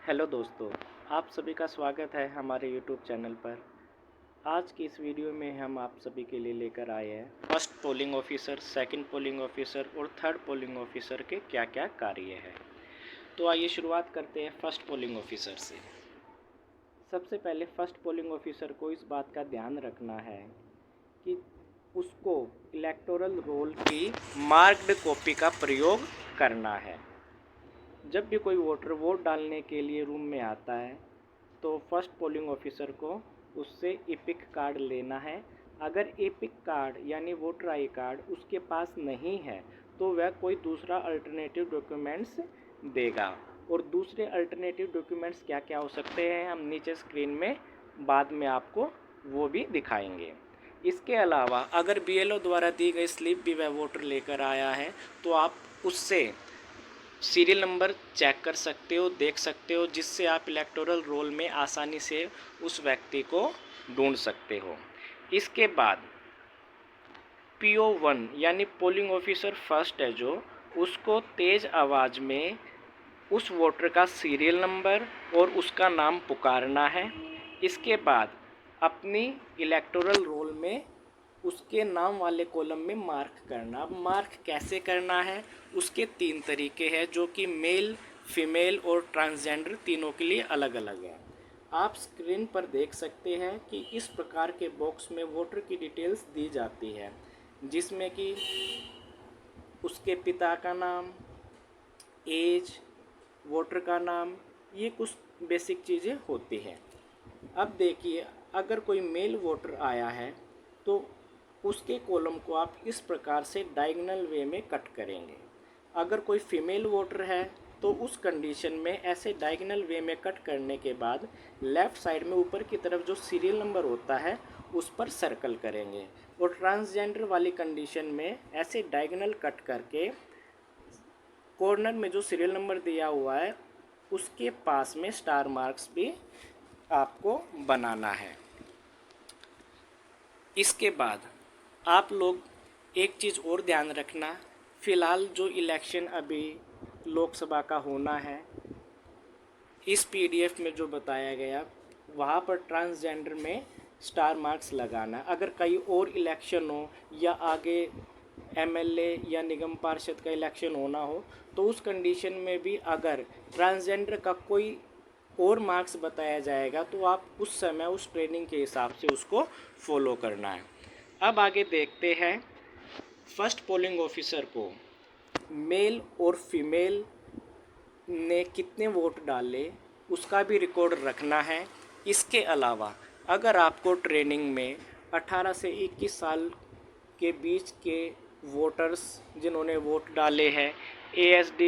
Hello दोस्तों, आप सभी का स्वागत है हमारे यूट्यूब चैनल पर। आज की इस वीडियो में हम आप सभी के लिए लेकर आए हैं first polling officer, second polling officer और थर्ड पोलिंग ऑफिसर के क्या क्या कार्य है। तो आइए शुरुआत करते हैं फर्स्ट पोलिंग ऑफिसर से। सबसे पहले फर्स्ट पोलिंग ऑफिसर को इस बात का ध्यान रखना है कि उसको इलेक्टोरल रोल की मार्क्ड कॉपी का प्रयोग करना है। जब भी कोई वोटर वोट डालने के लिए रूम में आता है तो फर्स्ट पोलिंग ऑफिसर को उससे एपिक कार्ड लेना है। अगर एपिक कार्ड यानी वोटर आई कार्ड उसके पास नहीं है तो वह कोई दूसरा अल्टरनेटिव डॉक्यूमेंट्स देगा। और दूसरे अल्टरनेटिव डॉक्यूमेंट्स क्या क्या हो सकते हैं हम नीचे स्क्रीन में बाद में आपको वो भी दिखाएंगे। इसके अलावा अगर बीएलओ द्वारा दी गई स्लिप भी वह वोटर लेकर आया है तो आप उससे सीरियल नंबर चेक कर सकते हो, देख सकते हो, जिससे आप इलेक्टोरल रोल में आसानी से उस व्यक्ति को ढूंढ सकते हो। इसके बाद PO1 यानी पोलिंग ऑफिसर फर्स्ट है जो, उसको तेज़ आवाज़ में उस वोटर का सीरियल नंबर और उसका नाम पुकारना है। इसके बाद अपनी इलेक्टोरल रोल में उसके नाम वाले कॉलम में मार्क करना। अब मार्क कैसे करना है, उसके 3 तरीके हैं जो कि मेल, फीमेल और ट्रांसजेंडर तीनों के लिए अलग अलग है। आप स्क्रीन पर देख सकते हैं कि इस प्रकार के बॉक्स में वोटर की डिटेल्स दी जाती है, जिसमें कि उसके पिता का नाम, एज, वोटर का नाम, ये कुछ बेसिक चीज़ें होती हैं। अब देखिए, अगर कोई मेल वोटर आया है तो उसके कॉलम को आप इस प्रकार से डायगोनल वे में कट करेंगे। अगर कोई फीमेल वोटर है तो उस कंडीशन में ऐसे डायगोनल वे में कट करने के बाद लेफ़्ट साइड में ऊपर की तरफ जो सीरियल नंबर होता है उस पर सर्कल करेंगे। और ट्रांसजेंडर वाली कंडीशन में ऐसे डायगोनल कट करके कॉर्नर में जो सीरियल नंबर दिया हुआ है उसके पास में स्टार मार्क्स भी आपको बनाना है। इसके बाद आप लोग एक चीज़ और ध्यान रखना, फ़िलहाल जो इलेक्शन अभी लोकसभा का होना है, इस PDF में जो बताया गया वहाँ पर ट्रांसजेंडर में स्टार मार्क्स लगाना। अगर कहीं और इलेक्शन हो या आगे MLA या निगम पार्षद का इलेक्शन होना हो तो उस कंडीशन में भी अगर ट्रांसजेंडर का कोई और मार्क्स बताया जाएगा तो आप उस समय उस ट्रेनिंग के हिसाब से उसको फॉलो करना है। अब आगे देखते हैं फर्स्ट पोलिंग ऑफिसर को मेल और फीमेल ने कितने वोट डाले उसका भी रिकॉर्ड रखना है। इसके अलावा अगर आपको ट्रेनिंग में 18 से 21 साल के बीच के वोटर्स जिन्होंने वोट डाले हैं, ASD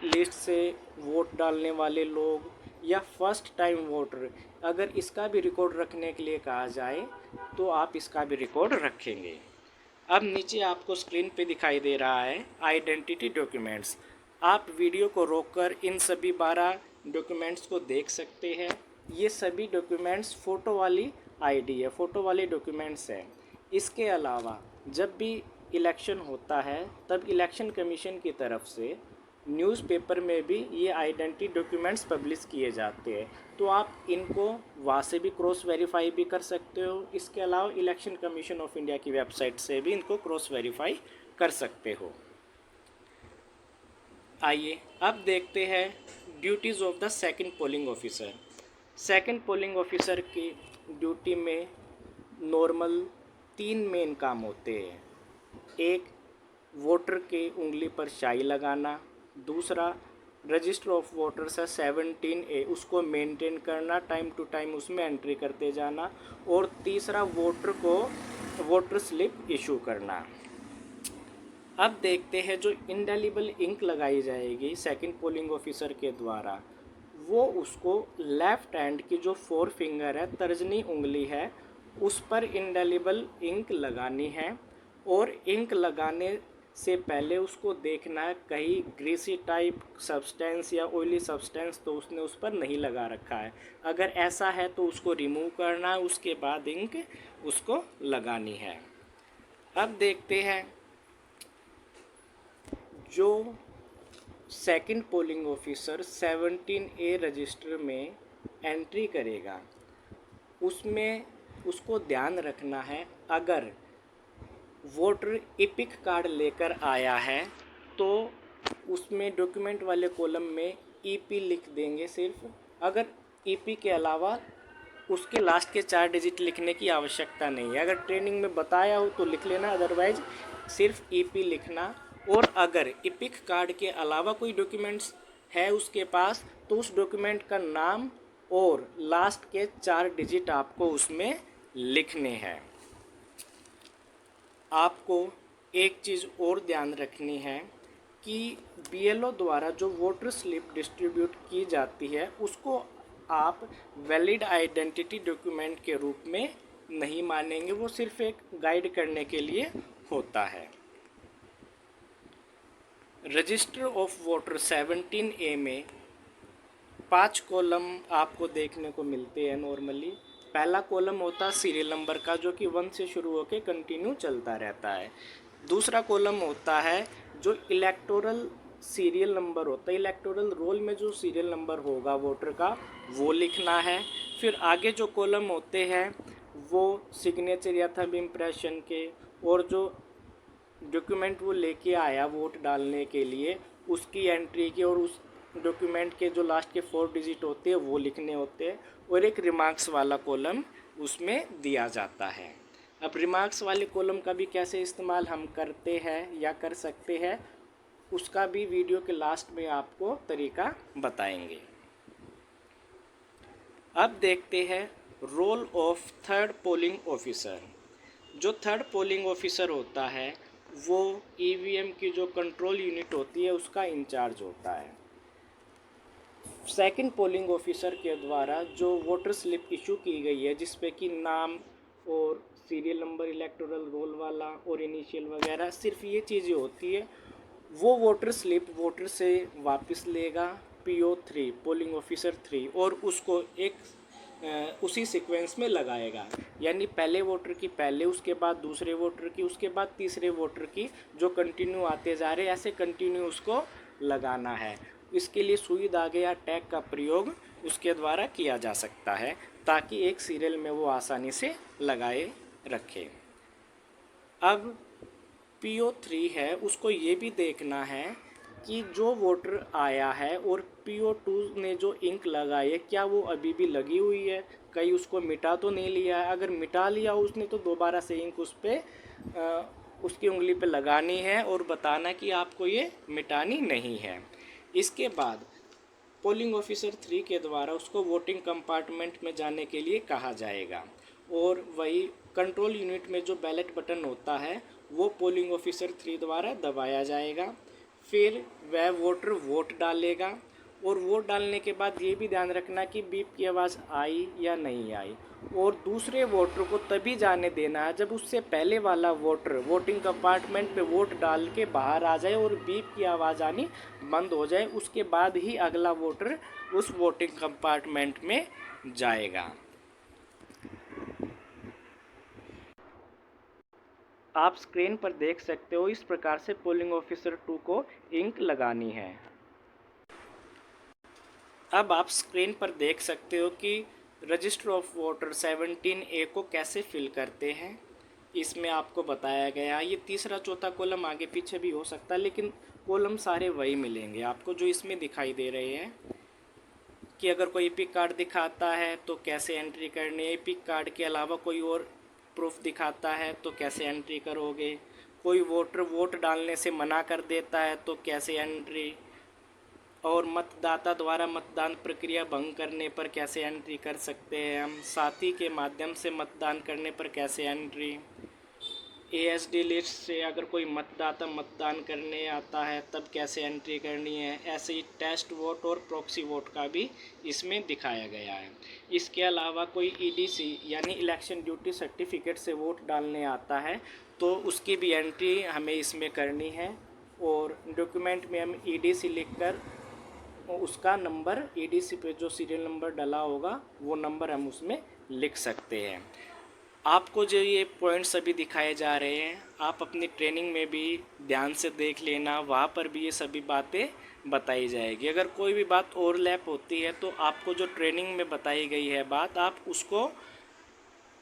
लिस्ट से वोट डालने वाले लोग या फर्स्ट टाइम वोटर, अगर इसका भी रिकॉर्ड रखने के लिए कहा जाए तो आप इसका भी रिकॉर्ड रखेंगे। अब नीचे आपको स्क्रीन पे दिखाई दे रहा है आइडेंटिटी डॉक्यूमेंट्स। आप वीडियो को रोककर इन सभी 12 डॉक्यूमेंट्स को देख सकते हैं। ये सभी डॉक्यूमेंट्स फ़ोटो वाली ID है, फ़ोटो वाले डॉक्यूमेंट्स हैं। इसके अलावा जब भी इलेक्शन होता है तब इलेक्शन कमीशन की तरफ से न्यूज़पेपर में भी ये आइडेंटिटी डॉक्यूमेंट्स पब्लिश किए जाते हैं, तो आप इनको वहाँ से भी क्रॉस वेरीफाई भी कर सकते हो। इसके अलावा इलेक्शन कमीशन ऑफ इंडिया की वेबसाइट से भी इनको क्रॉस वेरीफाई कर सकते हो। आइए अब देखते हैं duties of the second polling officer. Second polling officer की ड्यूटी में नॉर्मल 3 मेन काम होते हैं। एक, वोटर के उंगली पर स्याही लगाना। दूसरा, रजिस्टर ऑफ वोटर्स है 17A, उसको मेंटेन करना, टाइम टू टाइम उसमें एंट्री करते जाना। और तीसरा, वोटर को वोटर स्लिप इशू करना। अब देखते हैं जो इंडेलिबल इंक लगाई जाएगी सेकंड पोलिंग ऑफिसर के द्वारा, वो उसको लेफ़्ट हैंड की जो 4 फिंगर है, तर्जनी उंगली है, उस पर इंडेलिबल इंक लगानी है। और इंक लगाने से पहले उसको देखना है कहीं ग्रीसी टाइप सब्सटेंस या ऑयली सब्सटेंस तो उसने उस पर नहीं लगा रखा है। अगर ऐसा है तो उसको रिमूव करना है, उसके बाद इंक उसको लगानी है। अब देखते हैं जो second polling officer 17A register में एंट्री करेगा, उसमें उसको ध्यान रखना है, अगर वोटर इपिक कार्ड लेकर आया है तो उसमें डॉक्यूमेंट वाले कॉलम में ईपी लिख देंगे सिर्फ। अगर ईपी के अलावा उसके लास्ट के 4 डिजिट लिखने की आवश्यकता नहीं है। अगर ट्रेनिंग में बताया हो तो लिख लेना, अदरवाइज सिर्फ ईपी लिखना। और अगर इपिक कार्ड के अलावा कोई डॉक्यूमेंट्स है उसके पास तो उस डॉक्यूमेंट का नाम और लास्ट के 4 डिजिट आपको उसमें लिखने हैं। आपको एक चीज़ और ध्यान रखनी है कि बीएलओ द्वारा जो वोटर स्लिप डिस्ट्रीब्यूट की जाती है उसको आप वैलिड आइडेंटिटी डॉक्यूमेंट के रूप में नहीं मानेंगे, वो सिर्फ एक गाइड करने के लिए होता है। रजिस्टर ऑफ वोटर 17A में 5 कॉलम आपको देखने को मिलते हैं नॉर्मली। पहला कॉलम होता है सीरियल नंबर का, जो कि 1 से शुरू होकर कंटिन्यू चलता रहता है। दूसरा कॉलम होता है जो इलेक्टोरल सीरियल नंबर होता है, इलेक्टोरल रोल में जो सीरियल नंबर होगा वोटर का वो लिखना है। फिर आगे जो कॉलम होते हैं वो सिग्नेचर या थंब इम्प्रेशन के, और जो डॉक्यूमेंट वो लेके आया वोट डालने के लिए उसकी एंट्री के, और उस डॉक्यूमेंट के जो लास्ट के 4 डिजिट होते हैं वो लिखने होते हैं। और एक रिमार्क्स वाला कॉलम उसमें दिया जाता है। अब रिमार्क्स वाले कॉलम का भी कैसे इस्तेमाल हम करते हैं या कर सकते हैं, उसका भी वीडियो के लास्ट में आपको तरीका बताएंगे। अब देखते हैं role of third polling officer. जो थर्ड पोलिंग ऑफिसर होता है वो ईवीएम की जो कंट्रोल यूनिट होती है उसका इंचार्ज होता है। सेकंड पोलिंग ऑफिसर के द्वारा जो वोटर स्लिप इशू की गई है जिसपे कि नाम और सीरियल नंबर, इलेक्टोरल रोल वाला और इनिशियल वगैरह, सिर्फ ये चीज़ें होती है, वो वोटर स्लिप वोटर से वापस लेगा PO3 पोलिंग ऑफिसर 3, और उसको एक उसी सीक्वेंस में लगाएगा। यानी पहले वोटर की पहले, उसके बाद दूसरे वोटर की, उसके बाद तीसरे वोटर की, जो कंटिन्यू आते जा रहे, ऐसे कंटिन्यू उसको लगाना है। इसके लिए सुई धागे या टैग का प्रयोग उसके द्वारा किया जा सकता है ताकि एक सीरियल में वो आसानी से लगाए रखे। अब PO3 है, उसको ये भी देखना है कि जो वोटर आया है और PO2 ने जो इंक लगाई है क्या वो अभी भी लगी हुई है, कहीं उसको मिटा तो नहीं लिया है। अगर मिटा लिया उसने तो दोबारा से इंक उस पर उसकी उंगली पे लगानी है और बताना कि आपको ये मिटानी नहीं है। इसके बाद पोलिंग ऑफिसर 3 के द्वारा उसको वोटिंग कंपार्टमेंट में जाने के लिए कहा जाएगा, और वही कंट्रोल यूनिट में जो बैलेट बटन होता है वो पोलिंग ऑफिसर 3 द्वारा दबाया जाएगा। फिर वह वोटर वोट डालेगा, और वोट डालने के बाद ये भी ध्यान रखना कि बीप की आवाज़ आई या नहीं आई, और दूसरे वोटर को तभी जाने देना है जब उससे पहले वाला वोटर वोटिंग कंपार्टमेंट पे वोट डाल के बाहर आ जाए और बीप की आवाज़ आनी बंद हो जाए। उसके बाद ही अगला वोटर उस वोटिंग कंपार्टमेंट में जाएगा। आप स्क्रीन पर देख सकते हो, इस प्रकार से पोलिंग ऑफिसर 2 को इंक लगानी है। अब आप स्क्रीन पर देख सकते हो कि रजिस्टर ऑफ वोटर 17A को कैसे फिल करते हैं। इसमें आपको बताया गया, ये तीसरा चौथा कॉलम आगे पीछे भी हो सकता है लेकिन कॉलम सारे वही मिलेंगे आपको जो इसमें दिखाई दे रहे हैं। कि अगर कोई इपिक कार्ड दिखाता है तो कैसे एंट्री करनी है, इपिक कार्ड के अलावा कोई और प्रूफ दिखाता है तो कैसे एंट्री करोगे, कोई वोटर वोट डालने से मना कर देता है तो कैसे एंट्री, और मतदाता द्वारा मतदान प्रक्रिया भंग करने पर कैसे एंट्री कर सकते हैं हम, साथी के माध्यम से मतदान करने पर कैसे एंट्री, ASD लिस्ट से अगर कोई मतदाता मतदान करने आता है तब कैसे एंट्री करनी है। ऐसे ही टेस्ट वोट और प्रॉक्सी वोट का भी इसमें दिखाया गया है। इसके अलावा कोई EDC यानी इलेक्शन ड्यूटी सर्टिफिकेट से वोट डालने आता है तो उसकी भी एंट्री हमें इसमें करनी है, और डॉक्यूमेंट में हम EDC लिखकर उसका नंबर, EDC पे जो सीरियल नंबर डला होगा वो नंबर हम उसमें लिख सकते हैं। आपको जो ये पॉइंट्स अभी दिखाए जा रहे हैं आप अपनी ट्रेनिंग में भी ध्यान से देख लेना, वहाँ पर भी ये सभी बातें बताई जाएगी। अगर कोई भी बात ओवरलैप होती है तो आपको जो ट्रेनिंग में बताई गई है बात, आप उसको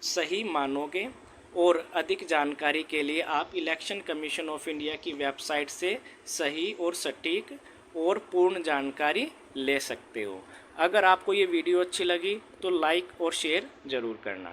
सही मानोगे। और अधिक जानकारी के लिए आप इलेक्शन कमीशन ऑफ इंडिया की वेबसाइट से सही और सटीक और पूर्ण जानकारी ले सकते हो। अगर आपको ये वीडियो अच्छी लगी तो लाइक और शेयर ज़रूर करना।